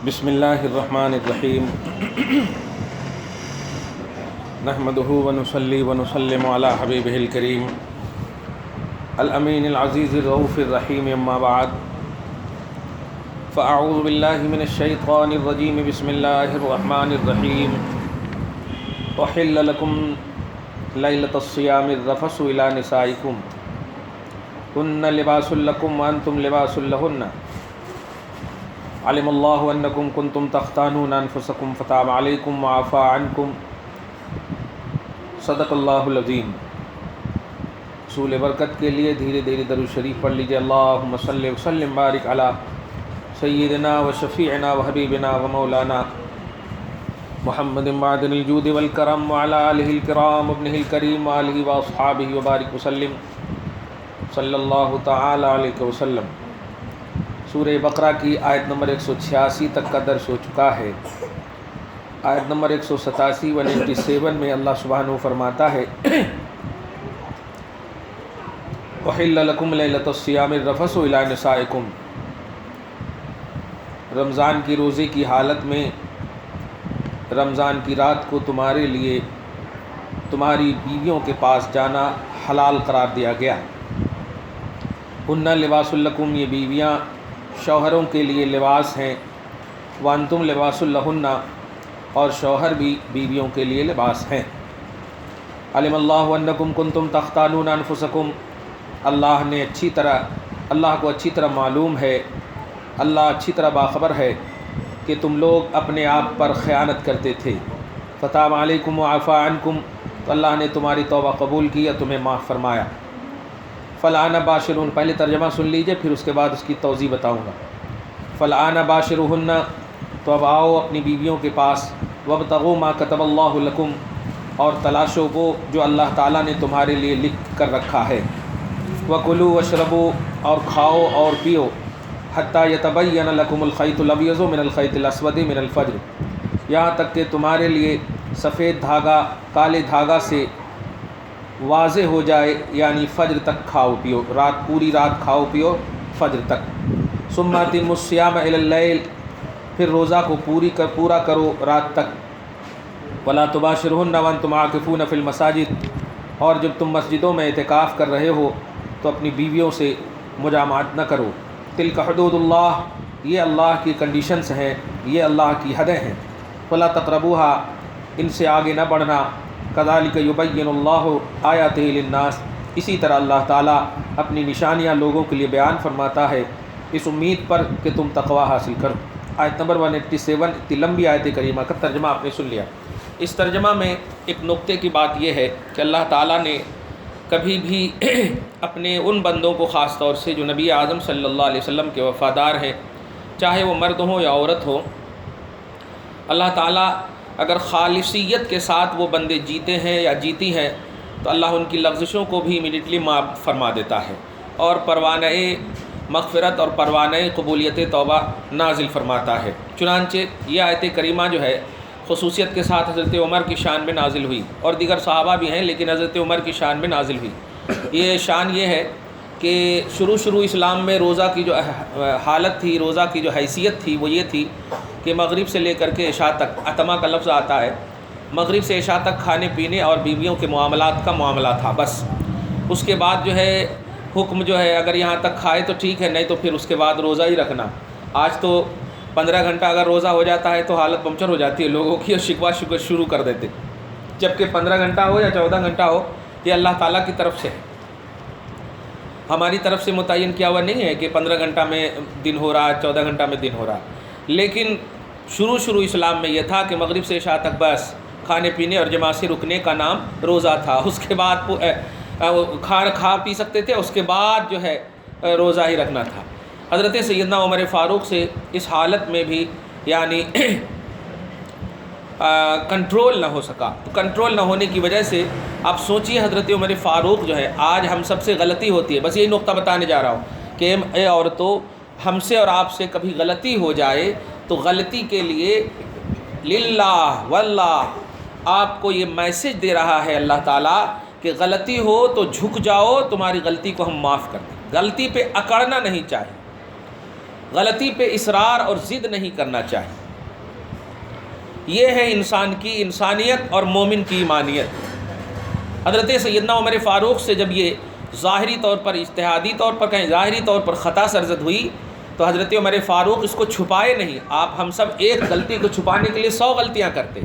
بسم اللہ الرحمن الرحیم نحمدہ ونصلی ونسلم علی حبیبہ الکریم الامین العزیز الرؤوف الرحیم اما بعد فاعوذ باللہ من الشیطان الرجیم بسم اللہ الرحمن الرحیم احل لکم لیلۃ الصیام الرفث الی نسائکم ہن لباس لکم وانتم لباس لہن علم اللہ انکم کنتم تختانون انفسکم فتاب علیکم وعفا عنکم صدق اللہ العظیم۔ حصول برکت کے لیے دھیرے دھیرے درود شریف پڑھ لیجیے۔ اللہم صلی وسلم بارک علی سیدنا و شفیعنا و حبیبنا و مولانا محمد معدن الجود والکرم وعلی آلہ الکرام ابنہ الکریم وآلہ واصحابہ وبارک وسلم صلی اللہ تعالی علیہ وسلم۔ سورہ بقرہ کی آیت نمبر 186 تک کا درس ہو چکا ہے۔ آیت نمبر 187 197 میں اللہ سبحانہ فرماتا ہے احل لکم لیلۃ الصیام الرفث الی نسائکم، رمضان کی روزے کی حالت میں رمضان کی رات کو تمہارے لیے تمہاری بیویوں کے پاس جانا حلال قرار دیا گیا۔ ہن لباس لکم، یہ بیویاں شوہروں کے لیے لباس ہیں، وانتم لباس لہن، اور شوہر بھی بیویوں کے لیے لباس ہیں۔ علم اللہ انکم کنتم تختانون انفسکم، اللہ کو اچھی طرح معلوم ہے، اللہ اچھی طرح باخبر ہے کہ تم لوگ اپنے آپ پر خیانت کرتے تھے۔ فتاب علیکم وعفا عنکم، تو اللہ نے تمہاری توبہ قبول کی اور تمہیں معاف فرمایا۔ فالآن باشرون، پہلے ترجمہ سن لیجئے پھر اس کے بعد اس کی توضیح بتاؤں گا۔ فالآن باشرہن، تو اب آؤ اپنی بیویوں کے پاس، وابتغوا ما کتب اللہ لکم، اور تلاشو وہ جو اللہ تعالیٰ نے تمہارے لیے لکھ کر رکھا ہے۔ وکلوا واشربوا، اور کھاؤ اور پیو، حتی یتبین لکم الخیط الابیض من الخیط الاسود من الفجر، یہاں تک کہ تمہارے لیے سفید دھاگا کالے دھاگا سے واضح ہو جائے، یعنی فجر تک کھاؤ پیو، پوری رات کھاؤ پیو فجر تک۔ ثم اتموا الصیام الی اللیل، پھر روزہ کو پورا کرو رات تک۔ ولا تباشرہن وانتم عاکفون فی المساجد، اور جب تم مسجدوں میں اعتکاف کر رہے ہو تو اپنی بیویوں سے مجامعت نہ کرو۔ تلک حدود اللہ، یہ اللہ کی کنڈیشنز ہیں، یہ اللہ کی حدیں ہیں۔ فلا تقربوہا، ان سے آگے نہ بڑھنا۔ کذالک یبین اللہ آیاتہ للناس، اسی طرح اللہ تعالیٰ اپنی نشانیاں لوگوں کے لیے بیان فرماتا ہے اس امید پر کہ تم تقوی حاصل کرو۔ آیت نمبر 187، اتنی لمبی آیت کریمہ کا ترجمہ آپ نے سن لیا۔ اس ترجمہ میں ایک نقطے کی بات یہ ہے کہ اللہ تعالیٰ نے کبھی بھی اپنے ان بندوں کو خاص طور سے جو نبی اعظم صلی اللہ علیہ وسلم کے وفادار ہیں، چاہے وہ مرد ہوں یا عورت ہو، اللہ تعالیٰ اگر خالصیت کے ساتھ وہ بندے جیتے ہیں یا جیتی ہیں تو اللہ ان کی لغزشوں کو بھی امیڈیٹلی معاف فرما دیتا ہے اور پروانہ مغفرت اور پروانہ قبولیت توبہ نازل فرماتا ہے۔ چنانچہ یہ آیت کریمہ جو ہے خصوصیت کے ساتھ حضرت عمر کی شان میں نازل ہوئی، اور دیگر صحابہ بھی ہیں لیکن حضرت عمر کی شان میں نازل ہوئی۔ یہ شان یہ ہے کہ شروع اسلام میں روزہ کی جو حالت تھی، روزہ کی جو حیثیت تھی وہ یہ تھی کہ مغرب سے لے کر کے عشاء تک، عتمہ کا لفظ آتا ہے، مغرب سے عشاء تک کھانے پینے اور بیویوں کے معاملات کا معاملہ تھا بس۔ اس کے بعد جو ہے حکم جو ہے اگر یہاں تک کھائے تو ٹھیک ہے، نہیں تو پھر اس کے بعد روزہ ہی رکھنا۔ آج تو 15 گھنٹہ اگر روزہ ہو جاتا ہے تو حالت پنکچر ہو جاتی ہے لوگوں کی، اور شکوہ شروع کر دیتے، جبکہ 15 گھنٹہ ہو یا 14 گھنٹہ ہو یہ اللہ تعالیٰ کی طرف سے، ہماری طرف سے متعین کیا ہوا نہیں ہے کہ 15 گھنٹہ میں دن ہو رہا ہے، 14 گھنٹہ میں دن ہو رہا ہے۔ لیکن شروع اسلام میں یہ تھا کہ مغرب سے عشاء تک بس کھانے پینے اور جماعت سے رکنے کا نام روزہ تھا۔ اس کے بعد کھا پی سکتے تھے، اس کے بعد جو ہے روزہ ہی رکھنا تھا۔ حضرت سیدنا عمر فاروق سے اس حالت میں بھی یعنی کنٹرول نہ ہو سکا، کنٹرول نہ ہونے کی وجہ سے آپ سوچیے حضرت عمر فاروق جو ہے، آج ہم سب سے غلطی ہوتی ہے، بس یہی نقطہ بتانے جا رہا ہوں کہ اے عورتوں، ہم سے اور آپ سے کبھی غلطی ہو جائے تو غلطی کے لیے للہ واللہ آپ کو یہ میسج دے رہا ہے اللہ تعالیٰ کہ غلطی ہو تو جھک جاؤ، تمہاری غلطی کو ہم معاف کر دیں۔ غلطی پہ اکڑنا نہیں چاہیے، غلطی پہ اصرار اور ضد نہیں کرنا چاہیے۔ یہ ہے انسان کی انسانیت اور مومن کی ایمانیت۔ حضرت سیدنا عمر فاروق سے جب یہ ظاہری طور پر، اجتہادی طور پر کہیں ظاہری طور پر خطا سرزد ہوئی تو حضرت عمر فاروق اس کو چھپائے نہیں۔ ہم سب ایک غلطی کو چھپانے کے لیے 100 غلطیاں کرتے۔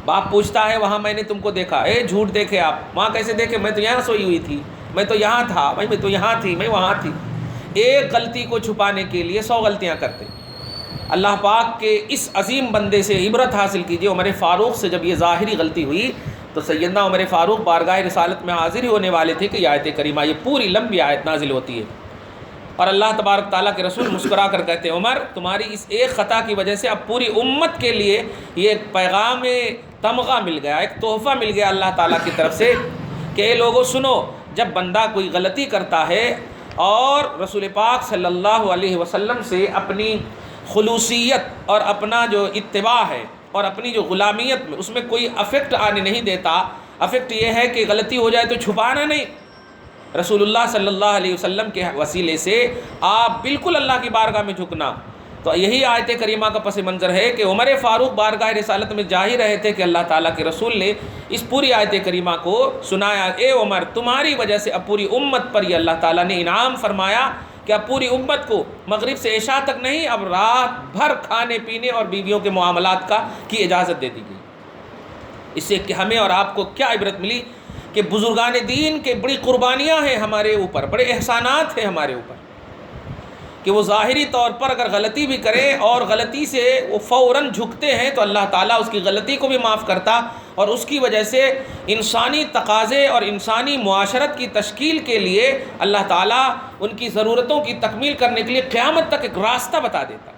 باپ پوچھتا ہے وہاں میں نے تم کو دیکھا، جھوٹ دیکھے آپ، وہاں کیسے دیکھے؟ میں تو یہاں سوئی ہوئی تھی، میں تو یہاں تھا، میں تو یہاں تھی، میں وہاں تھی۔ ایک غلطی کو چھپانے کے لیے 100 غلطیاں کرتے۔ اللہ پاک کے اس عظیم بندے سے عبرت حاصل کیجیے۔ عمر فاروق سے جب یہ ظاہری غلطی ہوئی تو سیدنا عمر فاروق بارگاہ رسالت میں حاضر ہی ہونے والے تھے کہ یہ آیت کریمہ، یہ پوری لمبی آیت نازل ہوتی ہے، اور اللہ تبارک تعالیٰ کے رسول مسکرا کر کہتے ہیں عمر تمہاری اس ایک خطا کی وجہ سے اب پوری امت کے لیے یہ ایک پیغام تمغہ مل گیا، ایک تحفہ مل گیا اللہ تعالیٰ کی طرف سے کہ اے لوگو سنو، جب بندہ کوئی غلطی کرتا ہے اور رسول پاک صلی اللہ علیہ وسلم سے اپنی خلوصیت اور اپنا جو اتباع ہے اور اپنی جو غلامیت میں اس میں کوئی افیکٹ آنے نہیں دیتا، افیکٹ یہ ہے کہ غلطی ہو جائے تو چھپانا نہیں، رسول اللہ صلی اللہ علیہ وسلم کے وسیلے سے آپ بالکل اللہ کی بارگاہ میں جھکنا، تو یہی آیت کریمہ کا پس منظر ہے کہ عمر فاروق بارگاہ رسالت میں جا ہی رہے تھے کہ اللہ تعالیٰ کے رسول نے اس پوری آیت کریمہ کو سنایا، اے عمر تمہاری وجہ سے اب پوری امت پر یہ اللہ تعالیٰ نے انعام فرمایا کہ اب پوری امت کو مغرب سے عشاء تک نہیں، اب رات بھر کھانے پینے اور بیویوں کے معاملات کی اجازت دے دی گئی۔ اس سے کہ ہمیں اور آپ کو کیا عبرت ملی کہ بزرگان دین کے بڑی قربانیاں ہیں ہمارے اوپر، بڑے احسانات ہیں ہمارے اوپر، کہ وہ ظاہری طور پر اگر غلطی بھی کرے اور غلطی سے وہ فوراً جھکتے ہیں تو اللہ تعالیٰ اس کی غلطی کو بھی معاف کرتا، اور اس کی وجہ سے انسانی تقاضے اور انسانی معاشرت کی تشکیل کے لیے اللہ تعالیٰ ان کی ضرورتوں کی تکمیل کرنے کے لیے قیامت تک ایک راستہ بتا دیتا۔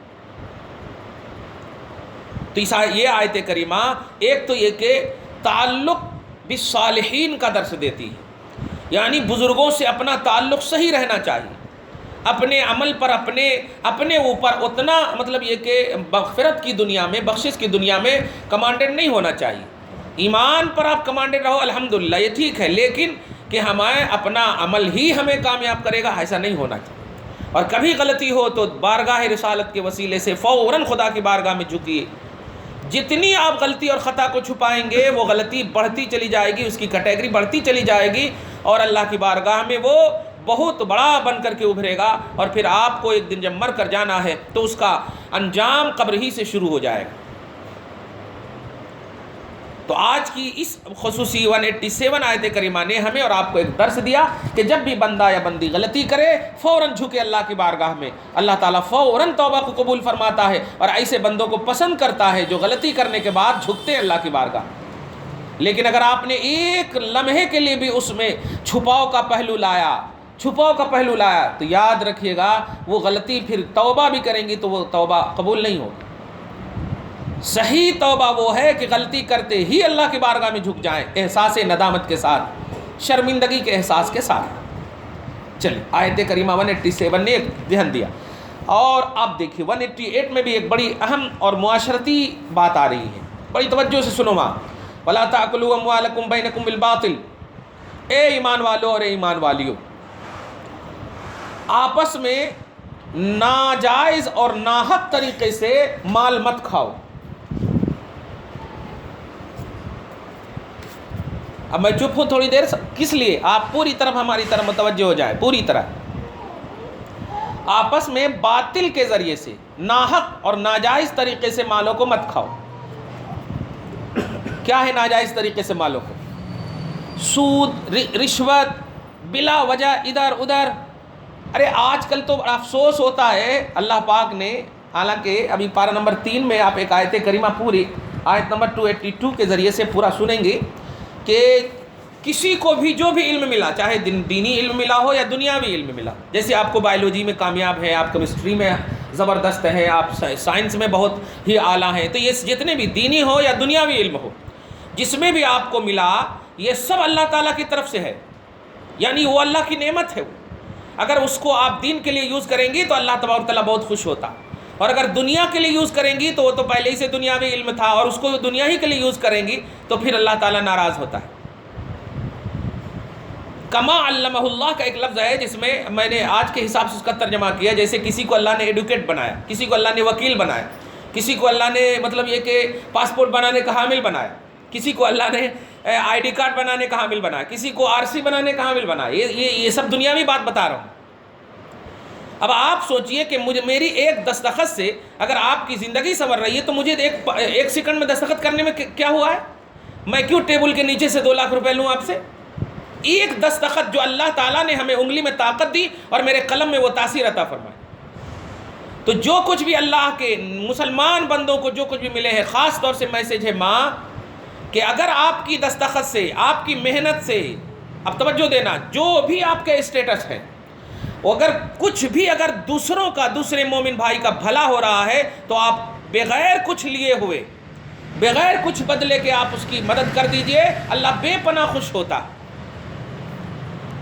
تو یہ آیت کریمہ ایک تو یہ کہ تعلق بالصالحین کا درس دیتی ہے، یعنی بزرگوں سے اپنا تعلق صحیح رہنا چاہیے، اپنے عمل پر اپنے اوپر اتنا مطلب یہ کہ مغفرت کی دنیا میں، بخشش کی دنیا میں کمانڈنٹ نہیں ہونا چاہیے۔ ایمان پر آپ کمانڈنٹ رہو الحمدللہ، یہ ٹھیک ہے، لیکن کہ ہمیں اپنا عمل ہی ہمیں کامیاب کرے گا، ایسا نہیں ہونا چاہیے۔ اور کبھی غلطی ہو تو بارگاہ رسالت کے وسیلے سے فوراً خدا کی بارگاہ میں جھکیے۔ جتنی آپ غلطی اور خطا کو چھپائیں گے وہ غلطی بڑھتی چلی جائے گی، اس کی کیٹیگری بڑھتی چلی جائے گی، اور اللہ کی بارگاہ میں وہ بہت بڑا بن کر کے ابھرے گا، اور پھر آپ کو ایک دن جب مر کر جانا ہے تو اس کا انجام قبر ہی سے شروع ہو جائے گا۔ تو آج کی اس خصوصی 187 آیت کریمہ نے ہمیں اور آپ کو ایک درس دیا کہ جب بھی بندہ یا بندی غلطی کرے فوراً جھکے اللہ کی بارگاہ میں، اللہ تعالیٰ فوراً توبہ کو قبول فرماتا ہے، اور ایسے بندوں کو پسند کرتا ہے جو غلطی کرنے کے بعد جھکتے ہیں اللہ کی بارگاہ۔ لیکن اگر آپ نے ایک لمحے کے لیے بھی اس میں چھپاؤ کا پہلو لایا تو یاد رکھیے گا وہ غلطی پھر توبہ بھی کریں گی تو وہ توبہ قبول نہیں ہوگی۔ صحیح توبہ وہ ہے کہ غلطی کرتے ہی اللہ کی بارگاہ میں جھک جائیں، احساس ندامت کے ساتھ، شرمندگی کے احساس کے ساتھ۔ چلیے آیت کریمہ 187 نے ایک ذہن دیا، اور آپ دیکھیے 188 میں بھی ایک بڑی اہم اور معاشرتی بات آ رہی ہے، بڑی توجہ سے سنو وہاں، وَلَا تَأْكُلُوا أَمْوَالَكُمْ بَيْنَكُمْ بِالْبَاطِلِ، اے ایمان والو اور ایمان والیو، آپس میں ناجائز اور ناحق طریقے سے مال مت کھاؤ۔ اب میں چپ ہوں تھوڑی دیر، کس لیے؟ آپ پوری طرف ہماری طرف متوجہ ہو جائے، پوری طرح آپس میں باطل کے ذریعے سے ناحق اور ناجائز طریقے سے مالوں کو مت کھاؤ۔ کیا ہے ناجائز طریقے سے مالوں کو؟ سود، رشوت، بلا وجہ ادھر ادھر۔ ارے آج کل تو افسوس ہوتا ہے، اللہ پاک نے حالانکہ ابھی پارہ نمبر 3 میں آپ ایک آیت کریمہ پوری آیت نمبر 282 کے ذریعے سے پورا سنیں گے کہ کسی کو بھی جو بھی علم ملا، چاہے دینی علم ملا ہو یا دنیاوی علم ملا، جیسے آپ کو بایولوجی میں کامیاب ہے، آپ کیمسٹری میں زبردست ہے، آپ سائنس میں بہت ہی اعلیٰ ہیں، تو یہ جتنے بھی دینی ہو یا دنیاوی علم ہو، جس میں بھی آپ کو ملا یہ سب اللہ تعالیٰ کی طرف سے ہے، یعنی وہ اللہ کی نعمت ہے۔ اگر اس کو آپ دین کے لیے یوز کریں گی تو اللہ تبارک و تعالیٰ بہت خوش ہوتا، اور اگر دنیا کے لیے یوز کریں گی تو وہ تو پہلے ہی سے دنیاوی علم تھا، اور اس کو دنیا ہی کے لیے یوز کریں گی تو پھر اللہ تعالیٰ ناراض ہوتا ہے۔ کما علمہ اللہ کا ایک لفظ ہے جس میں نے آج کے حساب سے اس کا ترجمہ کیا، جیسے کسی کو اللہ نے ایڈوکیٹ بنایا، کسی کو اللہ نے وکیل بنایا، کسی کو اللہ نے مطلب یہ کہ پاسپورٹ بنانے کا حامل بنایا، کسی کو اللہ نے آئی ڈی کارڈ بنانے کا حامل بنایا، کسی کو RC بنانے کا حامل بنایا. یہ سب دنیاوی بات بتا رہا ہوں. اب آپ سوچئے کہ میری ایک دستخط سے اگر آپ کی زندگی سنور رہی ہے تو مجھے ایک سیکنڈ میں دستخط کرنے میں کیا ہوا ہے؟ میں کیوں ٹیبل کے نیچے سے 2 لاکھ روپے لوں آپ سے؟ ایک دستخط جو اللہ تعالیٰ نے ہمیں انگلی میں طاقت دی اور میرے قلم میں وہ تاثیر عطا فرمائے. تو جو کچھ بھی اللہ کے مسلمان بندوں کو جو کچھ بھی ملے ہیں، خاص طور سے میسج ہے ماں کہ اگر آپ کی دستخط سے، آپ کی محنت سے، اب توجہ دینا، جو بھی آپ کے اسٹیٹس ہے، اگر کچھ بھی اگر دوسروں کا، دوسرے مومن بھائی کا بھلا ہو رہا ہے تو آپ بغیر کچھ لیے ہوئے، بغیر کچھ بدلے کے آپ اس کی مدد کر دیجئے، اللہ بے پناہ خوش ہوتا.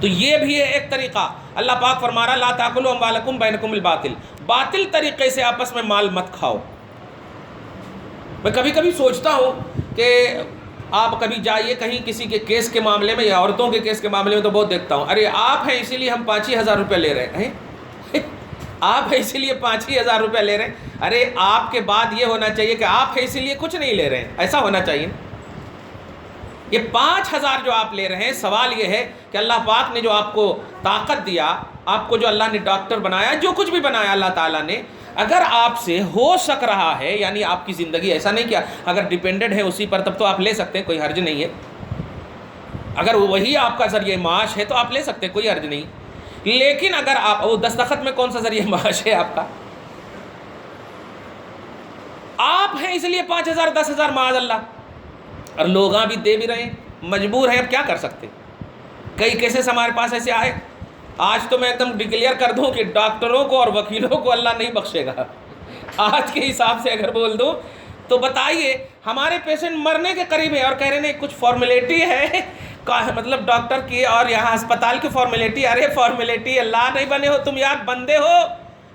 تو یہ بھی ہے ایک طریقہ. اللہ پاک فرما رہا لا تاکلوا اموالکم بینکم بالباطل، باطل طریقے سے آپس میں مال مت کھاؤ. میں کبھی کبھی سوچتا ہوں کہ آپ کبھی جائیے کہیں کسی کے کیس کے معاملے میں، یا عورتوں کے کیس کے معاملے میں تو بہت دیکھتا ہوں، ارے آپ ہیں اسی لیے ہم 5,000 روپے لے رہے ہیں، آپ ہیں اسی لیے 5,000 روپے لے رہے ہیں. ارے آپ کے بعد یہ ہونا چاہیے کہ آپ ہیں اسی لیے کچھ نہیں لے رہے ہیں، ایسا ہونا چاہیے. یہ 5,000 جو آپ لے رہے ہیں، سوال یہ ہے کہ اللہ پاک نے جو آپ کو طاقت دیا، آپ کو جو اللہ نے ڈاکٹر بنایا، جو کچھ بھی بنایا اللہ تعالیٰ نے، اگر آپ سے ہو سک رہا ہے، یعنی آپ کی زندگی ایسا نہیں کیا، اگر ڈیپینڈنٹ ہے اسی پر تب تو آپ لے سکتے ہیں، کوئی حرج نہیں ہے. اگر وہی آپ کا ذریعہ معاش ہے تو آپ لے سکتے ہیں، کوئی حرج نہیں. لیکن اگر آپ، وہ دستخط میں کون سا ذریعہ معاش ہے آپ کا؟ آپ ہیں اس لیے 5,000 10,000 معاذ اللہ، اور لوگ بھی دے بھی رہے ہیں، مجبور ہیں، اب کیا کر سکتے. کئی کیسز ہمارے پاس ایسے آئے. آج تو میں ایک دم ڈکلیئر کر دوں کہ ڈاکٹروں کو اور وکیلوں کو اللہ نہیں بخشے گا. آج کے حساب سے اگر بول دوں تو بتائیے، ہمارے پیشنٹ مرنے کے قریب ہے اور کہہ رہے ہیں کچھ فارمیلٹی ہے، مطلب ڈاکٹر کی اور یہاں اسپتال کی فارمیلٹی. ارے فارمیلٹی، اللہ نہیں بنے ہو تم یار، بندے ہو.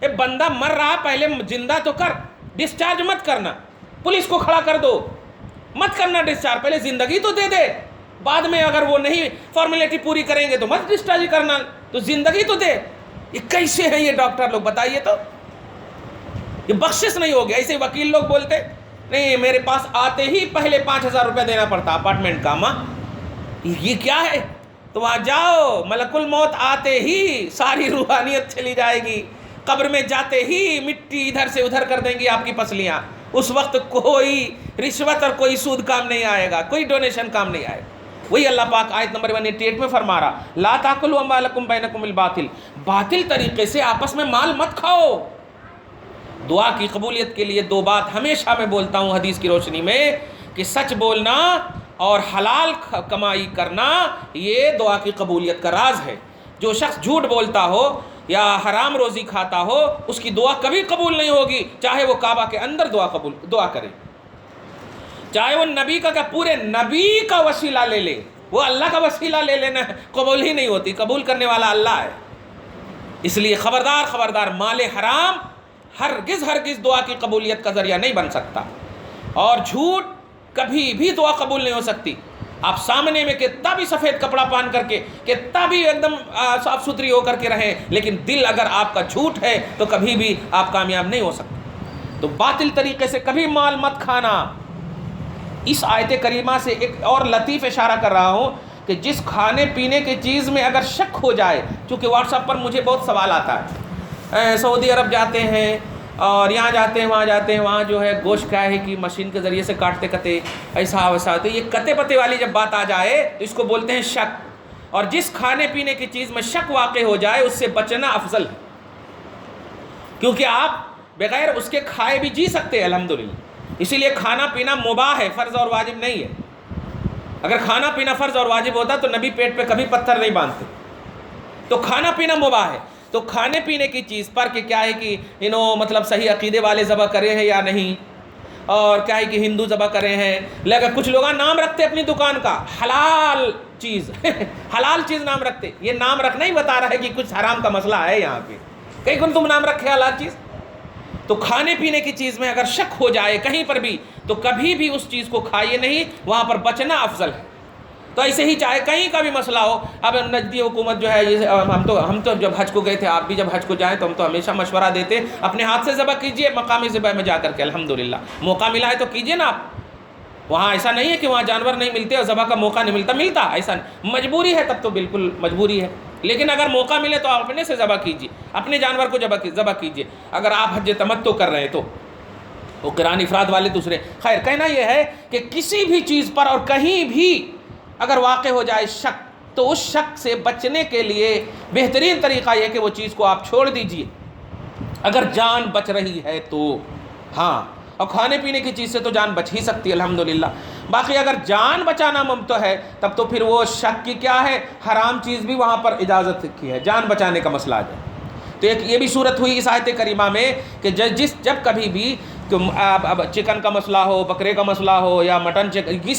اے بندہ مر رہا، پہلے زندہ تو کر، ڈسچارج مت کرنا، پولیس کو کھڑا کر دو، مت کرنا ڈسچارج، پہلے زندگی تو دے دے. بعد میں اگر وہ نہیں فارمیلٹی پوری کریں گے تو مت ڈسچارج کرنا، تو زندگی تو دے. یہ کیسے ہیں یہ ڈاکٹر لوگ بتائیے تو؟ یہ بخشش نہیں ہو گیا. ایسے وکیل لوگ بولتے نہیں، میرے پاس آتے ہی پہلے 5,000 روپے دینا پڑتا اپارٹمنٹ کا. ماں یہ کیا ہے؟ تو وہاں جاؤ، ملک الموت آتے ہی ساری روحانیت چلی جائے گی، قبر میں جاتے ہی مٹی ادھر سے ادھر کر دیں گی آپ کی پسلیاں. اس وقت کوئی رشوت اور کوئی سود کام نہیں آئے گا، کوئی ڈونیشن کام نہیں آئے گا. وہی اللہ پاک آیت نمبر 188 میں فرما رہا لا تاکلوا اموالکم بینکم بالباطل، باطل طریقے سے آپس میں مال مت کھاؤ. دعا کی قبولیت کے لیے 2 بات ہمیشہ میں بولتا ہوں حدیث کی روشنی میں، کہ سچ بولنا اور حلال کمائی کرنا یہ دعا کی قبولیت کا راز ہے. جو شخص جھوٹ بولتا ہو یا حرام روزی کھاتا ہو، اس کی دعا کبھی قبول نہیں ہوگی، چاہے وہ کعبہ کے اندر دعا کرے، چاہے وہ نبی کا، کہ پورے نبی کا وسیلہ لے لے، وہ اللہ کا وسیلہ لے لینا قبول ہی نہیں ہوتی. قبول کرنے والا اللہ ہے. اس لیے خبردار خبردار، مال حرام ہرگز ہرگز دعا کی قبولیت کا ذریعہ نہیں بن سکتا، اور جھوٹ کبھی بھی دعا قبول نہیں ہو سکتی. آپ سامنے میں کتنا بھی سفید کپڑا پہن کر کے، کتنا بھی ایک دم صاف ستھری ہو کر کے رہیں، لیکن دل اگر آپ کا جھوٹ ہے تو کبھی بھی آپ کامیاب نہیں ہو سکتے. تو باطل طریقے سے کبھی مال مت کھانا. اس آیت کریمہ سے ایک اور لطیف اشارہ کر رہا ہوں کہ جس کھانے پینے کی چیز میں اگر شک ہو جائے، چونکہ واٹس ایپ پر مجھے بہت سوال آتا ہے، سعودی عرب جاتے ہیں اور یہاں جاتے ہیں، وہاں جاتے ہیں، وہاں جو ہے گوشت کیا ہے کہ مشین کے ذریعے سے کاٹتے کتے ایسا ویسا. تو یہ کتے پتے والی جب بات آ جائے تو اس کو بولتے ہیں شک. اور جس کھانے پینے کی چیز میں شک واقع ہو جائے اس سے بچنا افضل ہے، کیونکہ آپ بغیر اس کے کھائے بھی جی سکتے ہیں الحمدللہ. اسی لیے کھانا پینا مباح ہے، فرض اور واجب نہیں ہے. اگر کھانا پینا فرض اور واجب ہوتا تو نبی پیٹ پہ کبھی پتھر نہیں باندھتے. تو کھانا پینا مباح ہے. تو کھانے پینے کی چیز پر کہ کیا ہے کہ مطلب صحیح عقیدے والے ذبح کرے ہیں یا نہیں، اور کیا ہے کہ ہندو ذبح کرے ہیں. لیکن کچھ لوگ نام رکھتے اپنی دکان کا حلال چیز حلال چیز نام رکھتے. یہ نام رکھنا ہی بتا رہا ہے کہ کچھ حرام کا مسئلہ ہے یہاں پہ. کہیں کن تم نام رکھے حلال چیز. تو کھانے پینے کی چیز میں اگر شک ہو جائے کہیں پر بھی تو کبھی بھی اس چیز کو کھائیے نہیں، وہاں پر بچنا افضل ہے. تو ایسے ہی چاہے کہیں کا بھی مسئلہ ہو. اب نجدی حکومت جو ہے یہ ہم تو جب حج کو گئے تھے، آپ بھی جب حج کو جائیں تو ہم تو ہمیشہ مشورہ دیتے اپنے ہاتھ سے ذبح کیجئے مقامی ذبح میں جا کر کے. الحمدللہ موقع ملا ہے تو کیجئے نا آپ. وہاں ایسا نہیں ہے کہ وہاں جانور نہیں ملتے اور ذبح کا موقع نہیں ملتا ایسا نہیں. مجبوری ہے تب تو بالکل مجبوری ہے، لیکن اگر موقع ملے تو آپ اپنے سے ذبح کیجئے، اپنے جانور کو ذبح کیجئے. اگر آپ حج تمتع کر رہے ہیں تو وہ قران افراد والے دوسرے. خیر کہنا یہ ہے کہ کسی بھی چیز پر اور کہیں بھی اگر واقع ہو جائے شک، تو اس شک سے بچنے کے لیے بہترین طریقہ یہ کہ وہ چیز کو آپ چھوڑ دیجئے اگر جان بچ رہی ہے تو. ہاں، اور کھانے پینے کی چیز سے تو جان بچ ہی سکتی ہے الحمدللہ. باقی اگر جان بچانا ممتع ہے تب تو پھر وہ شک کی کیا ہے، حرام چیز بھی وہاں پر اجازت کی ہے، جان بچانے کا مسئلہ آ جائے. تو ایک یہ بھی صورت ہوئی اس آیت کریمہ میں کہ جب کبھی بھی چکن کا مسئلہ ہو، بکرے کا مسئلہ ہو یا مٹن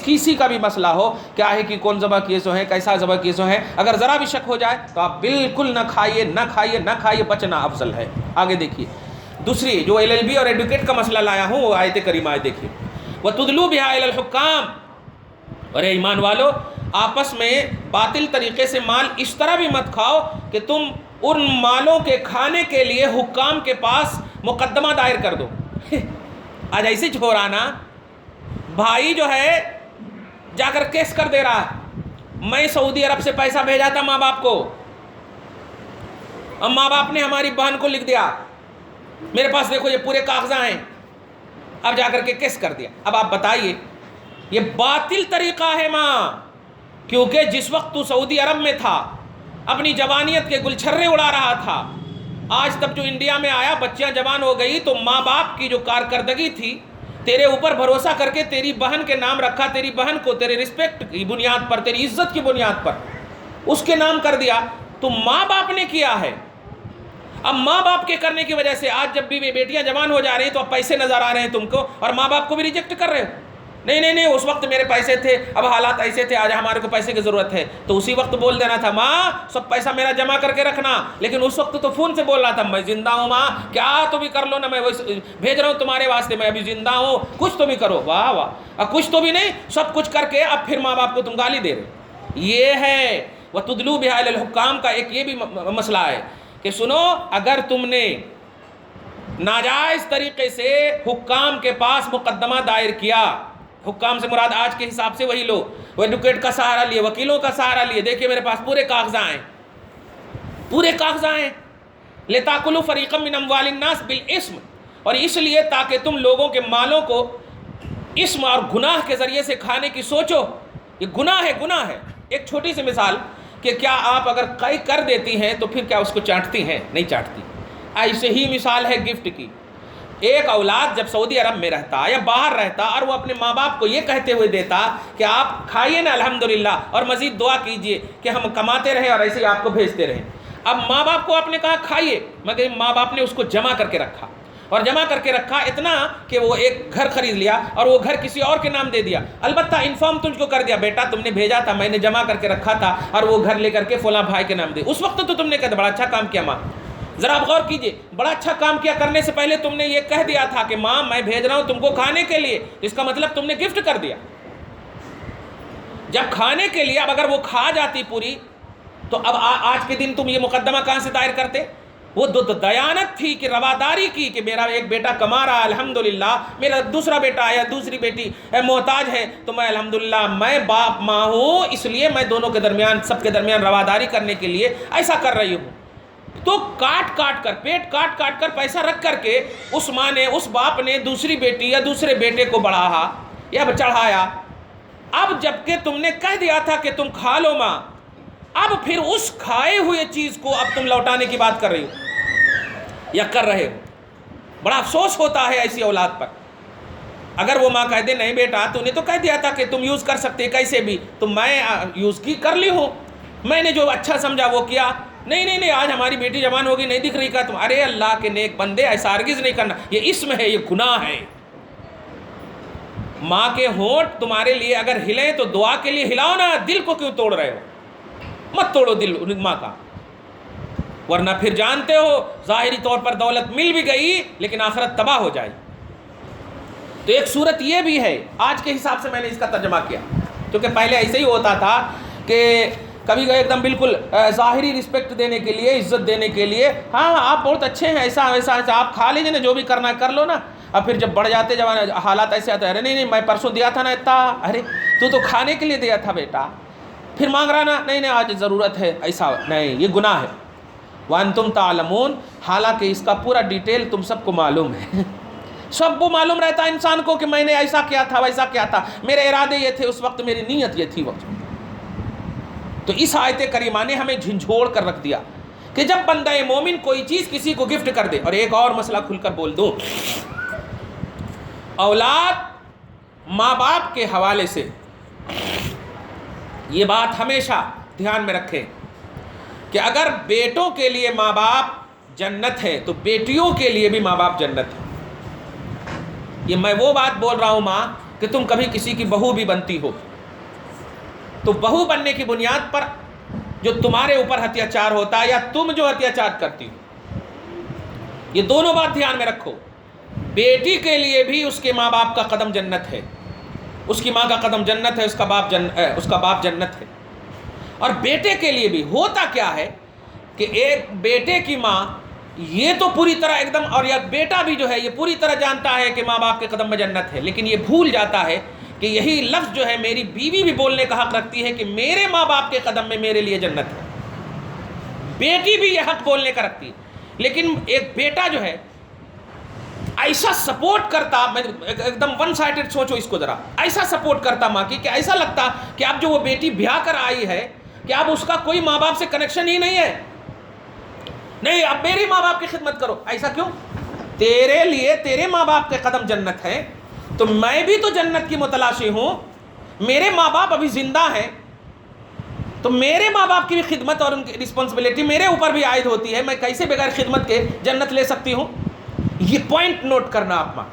کسی کا بھی مسئلہ ہو، کیا ہے کہ کون ذبح کیے سو ہیں، کیسا ذبح کیے سو ہیں، اگر ذرا بھی شک ہو جائے تو آپ بالکل نہ کھائیے، بچنا افضل ہے. آگے دیکھیے دوسری جو LLB اور ایڈوکیٹ کا مسئلہ لایا ہوں وہ آیت کریمہ ہے. دیکھیے وَتُدْلُوا بِهَا إِلَى الْحُكَّامِ. ارے ایمان والو، آپس میں باطل طریقے سے مال اس طرح بھی مت کھاؤ کہ تم ان مالوں کے کھانے کے لیے حکام کے پاس مقدمہ دائر کر دو. آج ایسے چھوڑانا بھائی جو ہے جا کر کیس کر دے رہا ہے، میں سعودی عرب سے پیسہ بھیجا تھا ماں باپ کو، اور ماں باپ نے ہماری بہن کو لکھ دیا میرے پاس دیکھو یہ پورے کاغذات ہیں، اب جا کر کے کیس کر دیا. اب آپ بتائیے یہ باطل طریقہ ہے ماں، کیونکہ جس وقت تو سعودی عرب میں تھا اپنی جوانیت کے گلچھرے اڑا رہا تھا، آج تب جو انڈیا میں آیا بچیاں جوان ہو گئی تو ماں باپ کی جو کارکردگی تھی تیرے اوپر بھروسہ کر کے تیری بہن کے نام رکھا، تیری بہن کو تیرے رسپیکٹ کی بنیاد پر، تیری عزت کی بنیاد پر اس کے نام کر دیا، تو ماں باپ نے کیا ہے. اب ماں باپ کے کرنے کی وجہ سے آج جب بھی بیٹیاں جوان ہو جا رہی ہیں تو اب پیسے نظر آ رہے ہیں تم کو اور ماں باپ کو بھی ریجیکٹ کر رہے ہو. نہیں اس وقت میرے پیسے تھے، اب حالات ایسے تھے، آج ہمارے کو پیسے کی ضرورت ہے. تو اسی وقت بول دینا تھا ماں سب پیسہ میرا جمع کر کے رکھنا، لیکن اس وقت تو فون سے بول رہا تھا میں زندہ ہوں ماں، کیا تو بھی کر لو نا، میں بھیج رہا ہوں تمہارے واسطے، میں ابھی زندہ ہوں، کچھ تو بھی کرو. واہ واہ، اب کچھ تو بھی نہیں، سب کچھ کر کے اب پھر ماں باپ کو تم گالی دے رہے. یہ ہے وَتُدْلُوا بِهَا إِلَى الْحُكَّامِ کا ایک یہ بھی مسئلہ ہے کہ سنو، اگر تم نے ناجائز طریقے سے حکام کے پاس مقدمہ دائر کیا، حکام سے مراد آج کے حساب سے وہی لوگ وہ ایڈوکیٹ کا سہارا لیے، وکیلوں کا سہارا لیے، دیکھیے میرے پاس پورے کاغذات ہیں، لِتَأْكُلُوا فَرِيقًا مِّنْ أَمْوَالِ النَّاسِ بِالْإِثْمِ، اور اس لیے تاکہ تم لوگوں کے مالوں کو اسم اور گناہ کے ذریعے سے کھانے کی سوچو. یہ گناہ ہے. ایک چھوٹی سی مثال کہ کیا آپ اگر قے کر دیتی ہیں تو پھر کیا اس کو چاٹتی ہیں؟ نہیں چاٹتی. ایسے ہی مثال ہے گفٹ کی. ایک اولاد جب سعودی عرب میں رہتا یا باہر رہتا اور وہ اپنے ماں باپ کو یہ کہتے ہوئے دیتا کہ آپ کھائیے نا الحمدللہ اور مزید دعا کیجئے کہ ہم کماتے رہیں اور ایسے ہی آپ کو بھیجتے رہیں. اب ماں باپ کو آپ نے کہا کھائیے، مگر ماں باپ نے اس کو جمع کر کے رکھا، اور جمع کر کے رکھا اتنا کہ وہ ایک گھر خرید لیا اور وہ گھر کسی اور کے نام دے دیا. البتہ انفارم تجھ کو کر دیا بیٹا تم نے بھیجا تھا، میں نے جمع کر کے رکھا تھا اور وہ گھر لے کر کے فلاں بھائی کے نام دے. اس وقت تو تم نے کہا بڑا اچھا کام کیا ماں. ذرا آپ غور کیجئے، بڑا اچھا کام کیا کرنے سے پہلے تم نے یہ کہہ دیا تھا کہ ماں میں بھیج رہا ہوں تم کو کھانے کے لیے، اس کا مطلب تم نے گفٹ کر دیا. جب کھانے کے لیے اب اگر وہ کھا جاتی پوری تو اب آج کے دن تم یہ مقدمہ کہاں سے دائر کرتے؟ وہ دیانت تھی کہ رواداری کی کہ میرا ایک بیٹا کما رہا ہے الحمدللہ، میرا دوسرا بیٹا یا دوسری بیٹی محتاج ہے تو میں الحمدللہ میں باپ ماں ہوں، اس لیے میں دونوں کے درمیان سب کے درمیان رواداری کرنے کے لیے ایسا کر رہی ہوں. تو کاٹ کر پیٹ کاٹ کر پیسہ رکھ کر کے اس ماں نے اس باپ نے دوسری بیٹی یا دوسرے بیٹے کو بڑھایا یا چڑھایا. اب جبکہ تم نے کہہ دیا تھا کہ تم کھا لو ماں، اب پھر اس کھائے ہوئے چیز کو اب تم لوٹانے کی بات کر رہی ہو یا کر رہے ہو. بڑا افسوس ہوتا ہے ایسی اولاد پر. اگر وہ ماں کہہ دے نہیں بیٹا تو نے تو کہہ دیا تھا کہ تم یوز کر سکتے کیسے بھی، تو میں یوز کر لی ہوں، میں نے جو اچھا سمجھا وہ کیا. نہیں آج ہماری بیٹی جوان ہوگی نہیں دکھ رہی کا تم، ارے اللہ کے نیک بندے ایسا ہرگز نہیں کرنا، یہ اسم ہے، یہ گناہ ہے. ماں کے ہونٹ تمہارے لیے اگر ہلیں تو دعا کے لیے ہلاؤ نا، دل کو کیوں توڑ رہے ہو؟ مت توڑو دل ماں کا، ورنہ پھر جانتے ہو ظاہری طور پر دولت مل بھی گئی لیکن آخرت تباہ ہو جائے. تو ایک صورت یہ بھی ہے، آج کے حساب سے میں نے اس کا ترجمہ کیا. کیونکہ پہلے ایسے ہی ہوتا تھا کہ کبھی ایک دم بالکل ظاہری رسپیکٹ دینے کے لیے، عزت دینے کے لیے، ہاں آپ بہت اچھے ہیں، ایسا ایسا ایسا آپ کھا لیجیے نا، جو بھی کرنا ہے کر لو نا. اب پھر جب بڑھ جاتے، جب حالات ایسے آتے، ارے نہیں میں پرسوں دیا تھا نا اتنا، ارے تو کھانے کے لیے دیا تھا بیٹا، پھر مانگ رہا نا، نہیں آج ضرورت ہے، ایسا نہیں، یہ گناہ ہے. وَأَنْتُمْ تَعْلَمُونَ، حالانکہ اس کا پورا ڈیٹیل تم سب کو معلوم ہے. سب کو معلوم رہتا ہے انسان کو کہ میں نے ایسا کیا تھا، ویسا کیا تھا، میرے ارادے یہ تھے، اس وقت میری نیت یہ تھی. وقت تو اس آیت کریمہ نے ہمیں جھنجھوڑ کر رکھ دیا کہ جب بندہ مومن کوئی چیز کسی کو گفٹ کر دے. اور ایک اور مسئلہ کھل کر بول دوں، اولاد ماں باپ کے حوالے سے یہ بات ہمیشہ دھیان میں رکھیں کہ اگر بیٹوں کے لیے ماں باپ جنت ہے تو بیٹیوں کے لیے بھی ماں باپ جنت ہے. یہ میں وہ بات بول رہا ہوں ماں کہ تم کبھی کسی کی بہو بھی بنتی ہو تو بہو بننے کی بنیاد پر جو تمہارے اوپر اتیاچار ہوتا ہے یا تم جو اتیاچار کرتی ہو، یہ دونوں بات دھیان میں رکھو. بیٹی کے لیے بھی اس کے ماں باپ کا قدم جنت ہے، اس کی ماں کا قدم جنت ہے، اس کا باپ جنت ہے. اور بیٹے کے لیے بھی ہوتا کیا ہے کہ ایک بیٹے کی ماں یہ تو پوری طرح ایک دم، اور یا بیٹا بھی جو ہے یہ پوری طرح جانتا ہے کہ ماں باپ کے قدم میں جنت ہے، لیکن یہ بھول جاتا ہے کہ یہی لفظ جو ہے میری بیوی بھی بولنے کا حق رکھتی ہے کہ میرے ماں باپ کے قدم میں میرے لیے جنت ہے. بیٹی بھی یہ حق بولنے کا رکھتی ہے. لیکن ایک بیٹا جو ہے ایسا سپورٹ کرتا، ایک دم ون سائڈڈ سوچو اس کو ذرا، ایسا سپورٹ کرتا ماں کی کہ ایسا لگتا کہ اب جو وہ بیٹی بیاہ کر آئی ہے کہ اب اس کا کوئی ماں باپ سے کنیکشن ہی نہیں ہے، نہیں اب میری ماں باپ کی خدمت کرو. ایسا کیوں؟ تیرے لیے تیرے ماں باپ کے قدم جنت ہے تو میں بھی تو جنت کی متلاشی ہوں. میرے ماں باپ ابھی زندہ ہیں تو میرے ماں باپ کی بھی خدمت اور ان کی رسپانسبلٹی میرے اوپر بھی عائد ہوتی ہے. میں کیسے بغیر خدمت کے جنت لے سکتی ہوں؟ یہ پوائنٹ نوٹ کرنا آپ ماں،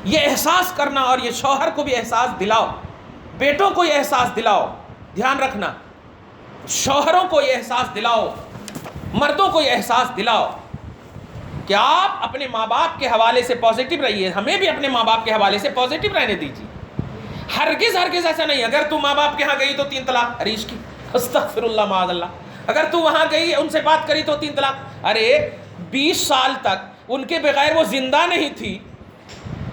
یہ احساس کرنا، اور یہ شوہر کو بھی احساس دلاؤ، بیٹوں کو یہ احساس دلاؤ. دھیان رکھنا، شوہروں کو یہ احساس دلاؤ، مردوں کو یہ احساس دلاؤ کہ آپ اپنے ماں باپ کے حوالے سے پازیٹیو رہیے. ہمیں بھی اپنے ماں باپ کے حوالے سے پازیٹیو رہنے دیجیے. ہرگز ایسا نہیں. اگر تو ماں باپ کے ہاں گئی تو 3 طلاق، ارے کی استغفر اللہ معاذ اللہ. اگر تو وہاں گئی ان سے بات کری تو 3 طلاق. ارے 20 سال تک ان کے بغیر وہ زندہ نہیں تھی،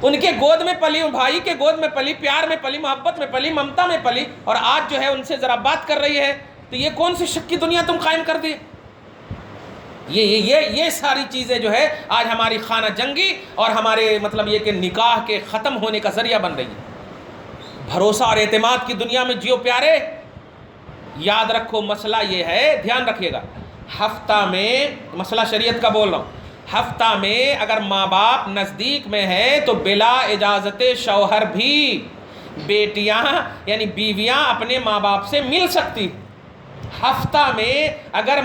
ان کے گود میں پلی، بھائی کے گود میں پلی، پیار میں پلی، محبت میں پلی، ممتا میں پلی، اور آج جو ہے ان سے ذرا بات کر رہی ہے تو یہ کون سی شک کی دنیا تم قائم کر دی؟ یہ ساری چیزیں جو ہے آج ہماری خانہ جنگی اور ہمارے مطلب یہ کہ نکاح کے ختم ہونے کا ذریعہ بن رہی ہے. بھروسہ اور اعتماد کی دنیا میں جیو پیارے. یاد رکھو مسئلہ یہ ہے، دھیان رکھیے گا، ہفتہ میں، مسئلہ شریعت کا بول رہا ہوں، ہفتہ میں اگر ماں باپ نزدیک میں ہے تو بلا اجازت شوہر بھی بیٹیاں یعنی بیویاں اپنے ماں باپ سے مل سکتی. ہفتہ میں اگر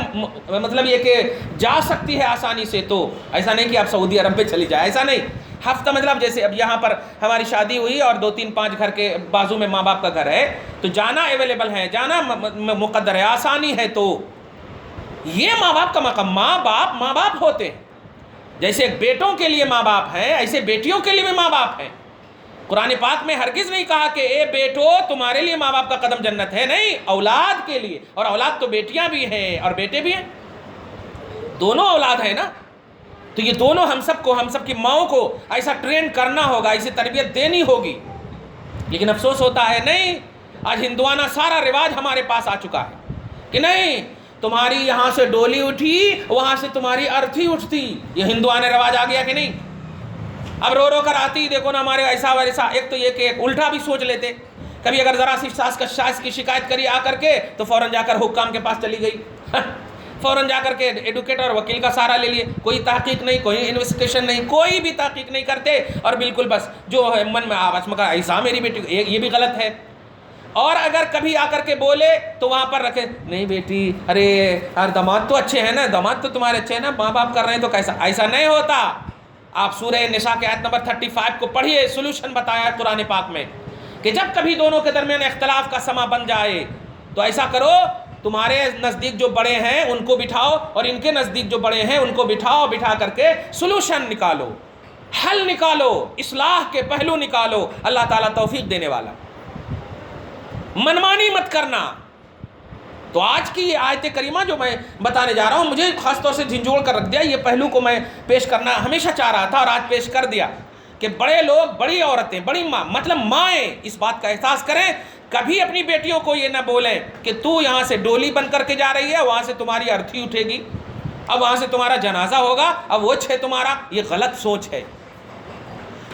مطلب یہ کہ جا سکتی ہے آسانی سے، تو ایسا نہیں کہ آپ سعودی عرب پہ چلی جائے، ایسا نہیں. ہفتہ مطلب جیسے اب یہاں پر ہماری شادی ہوئی اور 2-3-5 گھر کے بازو میں ماں باپ کا گھر ہے تو جانا اویلیبل ہے، جانا مقدر ہے، آسانی ہے. تو یہ ماں باپ کا مقام، ماں باپ ہوتے ہیں. جیسے بیٹوں کے لیے ماں باپ ہیں ایسے بیٹیوں کے لیے بھی ماں باپ ہیں. قرآن پاک میں ہرگز نہیں کہا کہ اے بیٹو تمہارے لیے ماں باپ کا قدم جنت ہے، نہیں، اولاد کے لیے. اور اولاد تو بیٹیاں بھی ہیں اور بیٹے بھی ہیں، دونوں اولاد ہیں نا. تو یہ دونوں ہم سب کی ماؤں کو ایسا ٹرین کرنا ہوگا، ایسی تربیت دینی ہوگی. لیکن افسوس ہوتا ہے نہیں، آج ہندوانہ سارا رواج ہمارے پاس آ چکا ہے کہ نہیں تمہاری یہاں سے ڈولی اٹھی وہاں سے تمہاری ارتھی اٹھتی. یہ ہندوانہ رواج آ گیا کہ نہیں؟ اب رو کر آتی، دیکھو نا ہمارے ایسا ویسا. ایک تو یہ کہ ایک الٹا بھی سوچ لیتے، کبھی اگر ذرا سی ساس کی شکایت کری آ کر کے تو فوراً جا کر حکام کے پاس چلی گئی، فوراً جا کر کے ایڈوکیٹر اور وکیل کا سہارا لے لیے. کوئی تحقیق نہیں، کوئی انویسٹیگیشن نہیں، کوئی بھی تحقیق نہیں کرتے، اور بالکل بس جو ہے من میں آواز مگر ایسا میری بیٹی، یہ بھی غلط ہے. اور اگر کبھی آ کر کے بولے تو وہاں پر رکھے، نہیں بیٹی ارے یار داماد تو اچھے ہیں نا، داماد تو تمہارے اچھے ہیں نا، ماں باپ کر رہے ہیں تو کیسا. ایسا نہیں ہوتا. آپ سورہ نساء کے آیت نمبر 35 کو پڑھیے، سولوشن بتایا ہے قرآن پاک میں کہ جب کبھی دونوں کے درمیان اختلاف کا سما بن جائے تو ایسا کرو، تمہارے نزدیک جو بڑے ہیں ان کو بٹھاؤ اور ان کے نزدیک جو بڑے ہیں ان کو بٹھاؤ، بٹھا کر کے سولوشن نکالو، حل نکالو، اصلاح کے پہلو نکالو. اللہ تعالیٰ توفیق دینے والا. منمانی مت کرنا۔ تو آج کی یہ آیت کریمہ جو میں بتانے جا رہا ہوں، مجھے خاص طور سے جھنجھوڑ کر رکھ دیا، یہ پہلو کو میں پیش کرنا ہمیشہ چاہ رہا تھا اور آج پیش کر دیا کہ بڑے لوگ، بڑی عورتیں، بڑی ماں، مطلب مائیں اس بات کا احساس کریں، کبھی اپنی بیٹیوں کو یہ نہ بولیں کہ تو یہاں سے ڈولی بن کر کے جا رہی ہے، وہاں سے تمہاری ارتھی اٹھے گی، اب وہاں سے تمہارا جنازہ ہوگا، اب وہ ہے تمہارا۔ یہ غلط سوچ ہے۔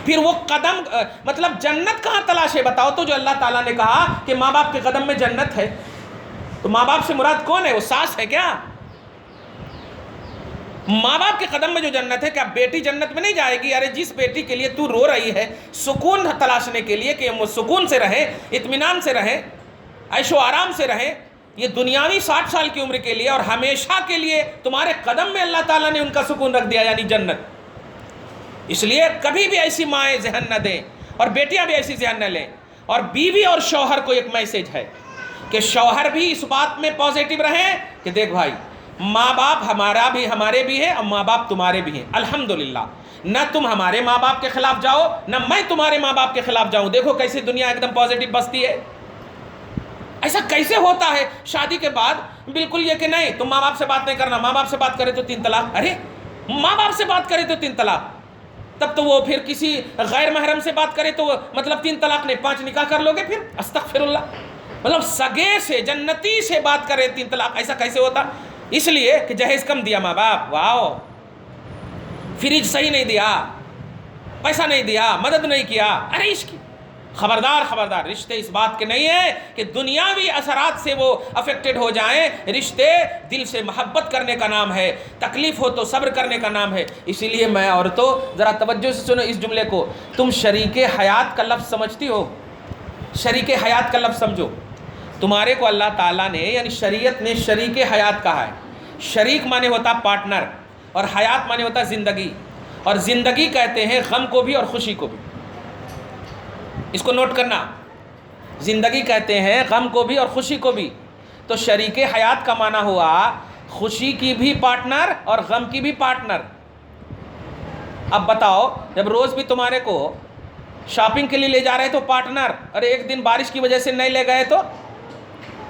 پھر وہ قدم، مطلب جنت کہاں تلاش ہے بتاؤ تو؟ جو اللہ تعالیٰ نے کہا کہ ماں باپ کے قدم میں جنت ہے، تو ماں باپ سے مراد کون ہے؟ وہ ساس ہے کیا؟ ماں باپ کے قدم میں جو جنت ہے، کیا بیٹی جنت میں نہیں جائے گی؟ ارے جس بیٹی کے لیے تو رو رہی ہے سکون تلاشنے کے لیے کہ وہ سکون سے رہے، اطمینان سے رہے، عیش و آرام سے رہے، یہ دنیاوی 60 سال کی عمر کے لیے اور ہمیشہ کے لیے تمہارے قدم میں اللہ تعالیٰ نے ان کا سکون رکھ دیا، یعنی جنت۔ اس لیے کبھی بھی ایسی مائیں ذہن نہ دیں اور بیٹیاں بھی ایسی ذہن نہ لیں۔ اور بیوی اور شوہر کو ایک میسج ہے کہ شوہر بھی اس بات میں پازیٹیو رہیں کہ دیکھ بھائی، ماں باپ ہمارا بھی، ہمارے بھی ہے، اور ماں باپ تمہارے بھی ہیں، الحمدللہ۔ نہ تم ہمارے ماں باپ کے خلاف جاؤ، نہ میں تمہارے ماں باپ کے خلاف جاؤں۔ دیکھو کیسے دنیا ایک دم پازیٹیو بستی ہے۔ ایسا کیسے ہوتا ہے شادی کے بعد بالکل یہ کہ نہیں تم ماں باپ سے بات نہیں کرنا، ماں باپ سے بات کرے تو 3 طلاق۔ ارے ماں باپ سے بات کرے تو 3 طلاق، تب تو وہ پھر کسی غیر محرم سے بات کرے تو مطلب 3 طلاق نہیں 5 نکاح کر لو گے پھر؟ استغفر اللہ۔ مطلب سگے سے، جنتی سے بات کرے 3 طلاق، ایسا کیسے ہوتا؟ اس لیے کہ جہیز کم دیا ماں باپ، واؤ، فریج صحیح نہیں دیا، پیسہ نہیں دیا، مدد نہیں کیا، ارے عشق۔ خبردار خبردار، رشتے اس بات کے نہیں ہیں کہ دنیاوی اثرات سے وہ افیکٹڈ ہو جائیں۔ رشتے دل سے محبت کرنے کا نام ہے، تکلیف ہو تو صبر کرنے کا نام ہے۔ اسی لیے میں عورتوں ذرا توجہ سے سنو اس جملے کو، تم شریک حیات کا لفظ سمجھتی ہو؟ شریک حیات کا لفظ سمجھو۔ تمہارے کو اللہ تعالیٰ نے، یعنی شریعت نے شریک حیات کہا ہے۔ شریک مانے ہوتا پارٹنر، اور حیات مانے ہوتا زندگی، اور زندگی کہتے ہیں غم کو بھی اور خوشی کو بھی۔ اس کو نوٹ کرنا، زندگی کہتے ہیں غم کو بھی اور خوشی کو بھی۔ تو شریک حیات کا معنی ہوا خوشی کی بھی پارٹنر اور غم کی بھی پارٹنر۔ اب بتاؤ، جب روز بھی تمہارے کو شاپنگ کے لیے لے جا رہے تو پارٹنر، اور ایک دن بارش کی وجہ سے نہیں لے گئے تو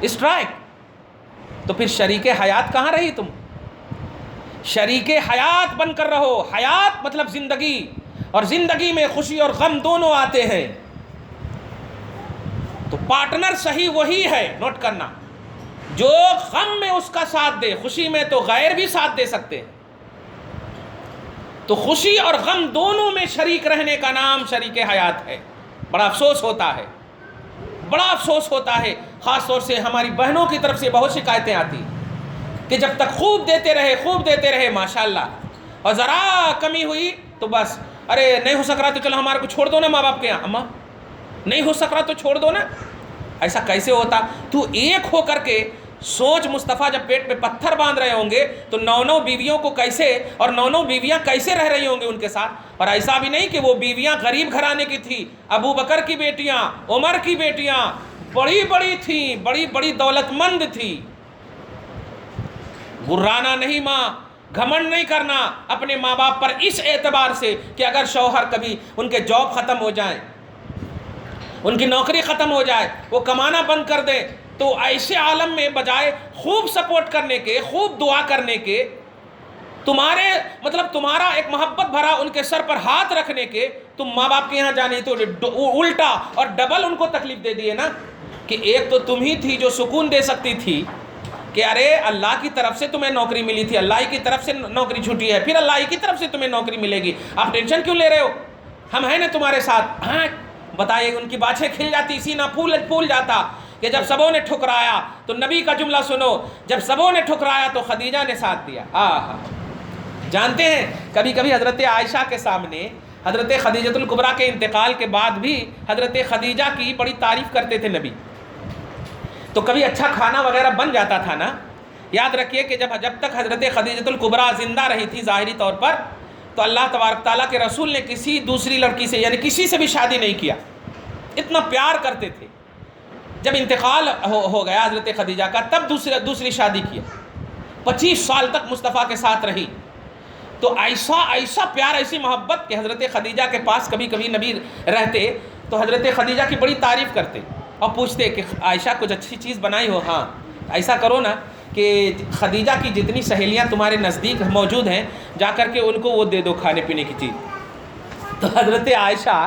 اسٹرائک، تو پھر شریک حیات کہاں رہی تم؟ شریک حیات بن کر رہو۔ حیات مطلب زندگی، اور زندگی میں خوشی اور غم دونوں آتے ہیں۔ تو پارٹنر صحیح وہی ہے، نوٹ کرنا، جو غم میں اس کا ساتھ دے، خوشی میں تو غیر بھی ساتھ دے سکتے ہیں۔ تو خوشی اور غم دونوں میں شریک رہنے کا نام شریک حیات ہے۔ بڑا افسوس ہوتا ہے، بڑا افسوس ہوتا ہے، خاص طور سے ہماری بہنوں کی طرف سے بہت شکایتیں آتی کہ جب تک خوب دیتے رہے ماشاءاللہ، اور ذرا کمی ہوئی تو بس، ارے نہیں ہو سک رہا تو چلو ہمارے کو چھوڑ دو نا ماں باپ کے یہاں، اماں نہیں ہو سک رہا تو چھوڑ دو نا۔ ایسا کیسے ہوتا؟ تو ایک ہو کر کے سوچ، مصطفیٰ جب پیٹ پہ پتھر باندھ رہے ہوں گے تو 9 بیویوں کو کیسے، اور 9 بیویاں کیسے رہ رہی ہوں گے ان کے ساتھ؟ اور ایسا بھی نہیں کہ وہ بیویاں غریب گھرانے کی تھی، ابو بکر کی بیٹیاں، عمر کی بیٹیاں بڑی بڑی تھیں، بڑی بڑی دولت مند تھی۔ غرانہ نہیں ماں، گھمنڈ نہیں کرنا اپنے ماں باپ پر اس اعتبار سے کہ اگر شوہر کبھی ان کے جاب ختم ہو جائیں، ان کی نوکری ختم ہو جائے، وہ کمانا بند کر دیں، تو ایسے عالم میں بجائے خوب سپورٹ کرنے کے، خوب دعا کرنے کے، تمہارے مطلب تمہارا ایک محبت بھرا ان کے سر پر ہاتھ رکھنے کے، تم ماں باپ کے یہاں جانے تو الٹا اور ڈبل ان کو تکلیف دے دیے نا۔ کہ ایک تو تم ہی تھی جو سکون دے سکتی تھی کہ ارے اللہ کی طرف سے تمہیں نوکری ملی تھی، اللہ ہی کی طرف سے نوکری چھوٹی ہے، پھر اللہ ہی کی طرف سے تمہیں نوکری ملے گی، آپ ٹینشن کیوں لے رہے ہو؟ ہم ہیں نا تمہارے ساتھ۔ ہاں بتائیے، ان کی باتیں کھل جاتی، سینہ پھول جاتا کہ جب سبوں نے ٹھکرایا تو نبی کا جملہ سنو، جب سبوں نے ٹھکرایا تو خدیجہ نے ساتھ دیا۔ جانتے ہیں کبھی کبھی حضرت عائشہ کے سامنے حضرت خدیجۃ الکبریٰ کے انتقال کے بعد بھی حضرت خدیجہ کی بڑی تعریف کرتے تھے نبی۔ تو کبھی اچھا کھانا وغیرہ بن جاتا تھا نا، یاد رکھیے کہ جب تک حضرت خدیجۃ الکبریٰ زندہ رہی تھی ظاہری طور پر، تو اللہ تبارک تعالیٰ کے رسول نے کسی دوسری لڑکی سے، یعنی کسی سے بھی شادی نہیں کیا، اتنا پیار کرتے تھے۔ جب انتقال ہو گیا حضرت خدیجہ کا، تب دوسری شادی کیا، 25 سال تک مصطفیٰ کے ساتھ رہی۔ تو ایسا پیار، ایسی محبت کہ حضرت خدیجہ کے پاس کبھی کبھی نبی رہتے تو حضرت خدیجہ کی بڑی تعریف کرتے اور پوچھتے کہ عائشہ کچھ اچھی چیز بنائی ہو؟ ہاں ایسا کرو نا کہ خدیجہ کی جتنی سہیلیاں تمہارے نزدیک موجود ہیں جا کر کے ان کو وہ دے دو کھانے پینے کی چیز۔ تو حضرت عائشہ،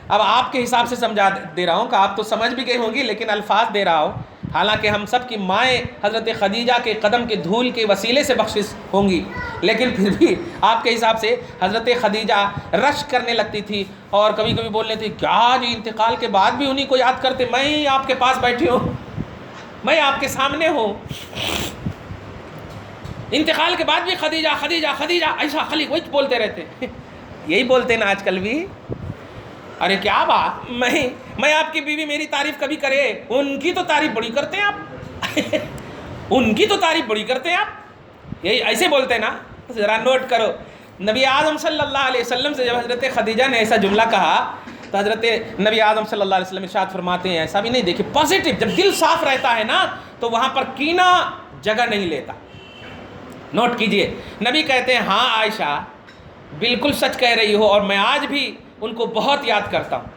اب آپ کے حساب سے سمجھا دے رہا ہوں کہ آپ تو سمجھ بھی گئی ہوں گی، لیکن الفاظ دے رہا ہوں، حالانکہ ہم سب کی مائیں حضرت خدیجہ کے قدم کے دھول کے وسیلے سے بخشش ہوں گی، لیکن پھر بھی آپ کے حساب سے حضرت خدیجہ رشک کرنے لگتی تھی اور کبھی کبھی بولنے تھی کیا جی انتقال کے بعد بھی انہی کو یاد کرتے، میں ہی آپ کے پاس بیٹھی ہوں، میں آپ کے سامنے ہوں، انتقال کے بعد بھی خدیجہ خدیجہ خدیجہ ایسا خالی وہی بولتے رہتے۔ یہی بولتے نا آج کل بھی، ارے کیا بات، میں آپ کی بیوی میری تعریف کبھی کرے، ان کی تو تعریف بڑی کرتے ہیں آپ ان کی تو تعریف بڑی کرتے ہیں آپ، یہی ایسے بولتے ہیں نا۔ ذرا نوٹ کرو، نبی اعظم صلی اللہ علیہ وسلم سے جب حضرت خدیجہ نے ایسا جملہ کہا تو حضرت نبی اعظم صلی اللہ علیہ وسلم ارشاد فرماتے ہیں ایسا بھی نہیں، دیکھیں پازیٹیو، جب دل صاف رہتا ہے نا تو وہاں پر کینہ جگہ نہیں لیتا۔ نوٹ کیجئے، نبی کہتے ہیں ہاں عائشہ بالکل سچ کہہ رہی ہو، اور میں آج بھی ان کو بہت یاد کرتا ہوں۔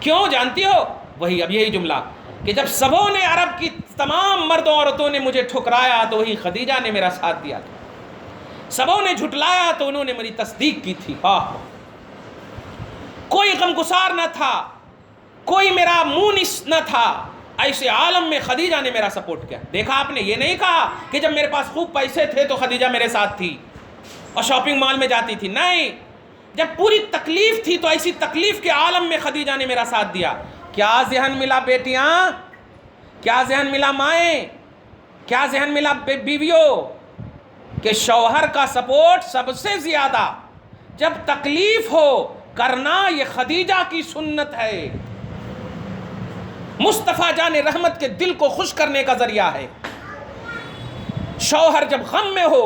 کیوں جانتی ہو؟ وہی اب یہی جملہ کہ جب سبوں نے، عرب کی تمام مردوں عورتوں نے مجھے ٹھکرایا تو وہی خدیجہ نے میرا ساتھ دیا تھا، سبوں نے جھٹلایا تو انہوں نے میری تصدیق کی تھی۔ کوئی غمگسار نہ تھا، کوئی میرا مونس نہ تھا، ایسے عالم میں خدیجہ نے میرا سپورٹ کیا۔ دیکھا آپ نے، یہ نہیں کہا کہ جب میرے پاس خوب پیسے تھے تو خدیجہ میرے ساتھ تھی اور شاپنگ مال میں جاتی تھی، نہیں، جب پوری تکلیف تھی تو ایسی تکلیف کے عالم میں خدیجہ نے میرا ساتھ دیا۔ کیا ذہن ملا بیٹیاں، کیا ذہن ملا مائیں، کیا ذہن ملا بیویوں، کہ شوہر کا سپورٹ سب سے زیادہ جب تکلیف ہو کرنا یہ خدیجہ کی سنت ہے، مصطفیٰ جان رحمت کے دل کو خوش کرنے کا ذریعہ ہے۔ شوہر جب غم میں ہو،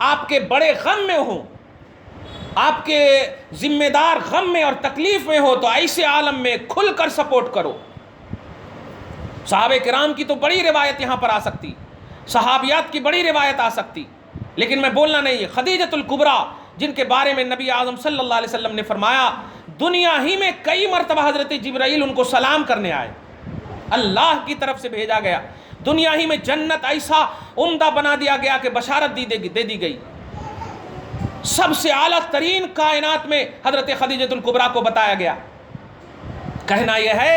آپ کے بڑے غم میں ہو، آپ کے ذمہ دار غم میں اور تکلیف میں ہو، تو ایسے عالم میں کھل کر سپورٹ کرو۔ صحابہ کرام کی تو بڑی روایت یہاں پر آ سکتی، صحابیات کی بڑی روایت آ سکتی، لیکن میں بولنا نہیں ہے۔ خدیجۃ الکبریٰ جن کے بارے میں نبی اعظم صلی اللہ علیہ وسلم نے فرمایا دنیا ہی میں کئی مرتبہ حضرت جبرائیل ان کو سلام کرنے آئے، اللہ کی طرف سے بھیجا گیا، دنیا ہی میں جنت ایسا عمدہ بنا دیا گیا کہ بشارت دے دی گئی، سب سے اعلیٰ ترین کائنات میں حضرت خدیجۃ الکبریٰ کو بتایا گیا۔ کہنا یہ ہے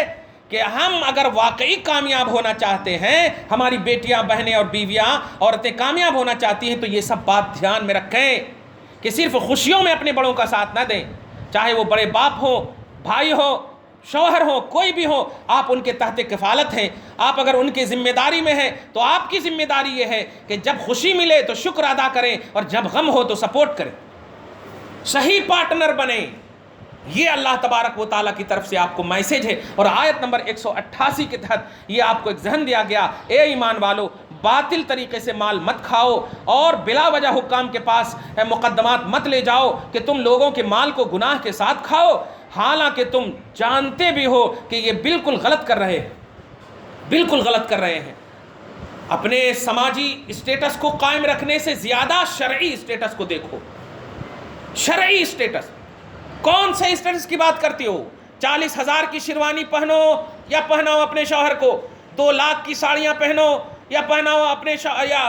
کہ ہم اگر واقعی کامیاب ہونا چاہتے ہیں، ہماری بیٹیاں، بہنیں اور بیویاں، عورتیں کامیاب ہونا چاہتی ہیں، تو یہ سب بات دھیان میں رکھیں کہ صرف خوشیوں میں اپنے بڑوں کا ساتھ نہ دیں، چاہے وہ بڑے باپ ہو، بھائی ہو، شوہر ہو، کوئی بھی ہو، آپ ان کے تحت کفالت ہیں۔ آپ اگر ان کی ذمہ داری میں ہیں تو آپ کی ذمہ داری یہ ہے کہ جب خوشی ملے تو شکر ادا کریں، اور جب غم ہو تو سپورٹ کریں، صحیح پارٹنر بنیں۔ یہ اللہ تبارک و تعالیٰ کی طرف سے آپ کو میسج ہے، اور آیت نمبر 188 کے تحت یہ آپ کو ایک ذہن دیا گیا، اے ایمان والو، باطل طریقے سے مال مت کھاؤ اور بلا وجہ حکام کے پاس مقدمات مت لے جاؤ کہ تم لوگوں کے مال کو گناہ کے ساتھ کھاؤ، حالانکہ تم جانتے بھی ہو کہ یہ بالکل غلط کر رہے ہیں، بالکل غلط کر رہے ہیں۔ اپنے سماجی اسٹیٹس کو قائم رکھنے سے زیادہ شرعی اسٹیٹس کو دیکھو، شرعی اسٹیٹس۔ کون سے اسٹیٹس کی بات کرتی ہو؟ 40,000 کی شیروانی پہنو یا پہناؤ اپنے شوہر کو، 2 لاکھ کی ساڑیاں پہنو یا پہناؤ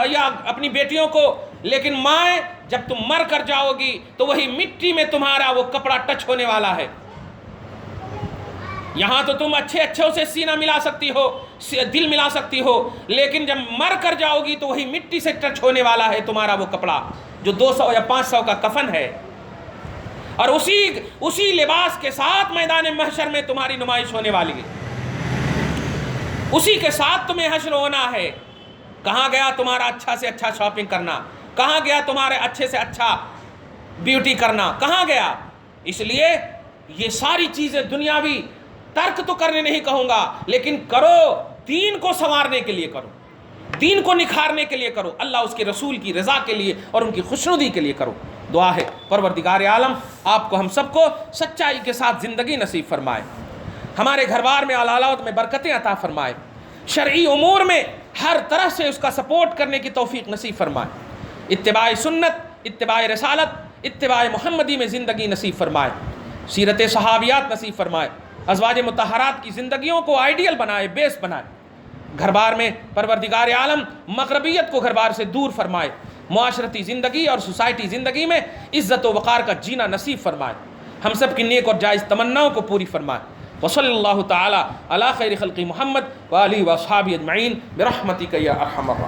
یا اپنی بیٹیوں کو، لیکن مائیں جب تم مر کر جاؤ گی تو وہی مٹی میں تمہارا وہ کپڑا ٹچ ہونے والا ہے۔ یہاں تو تم اچھے سے سینہ ملا سکتی ہو، دل ملا سکتی ہو، لیکن جب مر کر جاؤ گی تو وہی مٹی سے ٹچ ہونے والا ہے تمہارا وہ کپڑا جو 200 یا 500 کا کفن ہے، اور اسی لباس کے ساتھ میدان محشر میں تمہاری نمائش ہونے والی ہے، اسی کے ساتھ تمہیں حشر ہونا ہے۔ کہاں گیا تمہارا اچھا سے اچھا شاپنگ کرنا؟ کہاں گیا تمہارے اچھے سے اچھا بیوٹی کرنا؟ کہاں گیا؟ اس لیے یہ ساری چیزیں دنیاوی ترک تو کرنے نہیں کہوں گا، لیکن کرو، دین کو سنوارنے کے لیے کرو، دین کو نکھارنے کے لیے کرو، اللہ اس کے رسول کی رضا کے لیے اور ان کی خوشنودی کے لیے کرو۔ دعا ہے پروردگار عالم آپ کو، ہم سب کو سچائی کے ساتھ زندگی نصیب فرمائے، ہمارے گھر بار میں اولاد میں برکتیں عطا فرمائے، شرعی امور میں ہر طرح سے اس کا سپورٹ کرنے کی توفیق نصیب فرمائے، اتباع سنت، اتباع رسالت، اتباع محمدی میں زندگی نصیب فرمائے، سیرت صحابیات نصیب فرمائے، ازواج مطہرات کی زندگیوں کو آئیڈیل بنائے، بیس بنائے، گھر بار میں پروردگار عالم مغربیت کو گھر بار سے دور فرمائے، معاشرتی زندگی اور سوسائٹی زندگی میں عزت و وقار کا جینا نصیب فرمائے، ہم سب کی نیک اور جائز تمناؤں کو پوری فرمائے۔ وصلی اللہ تعالی علی خیر خلق محمد وآلہ واصحابہ اجمعین برحمتک یا ارحم الراحمین۔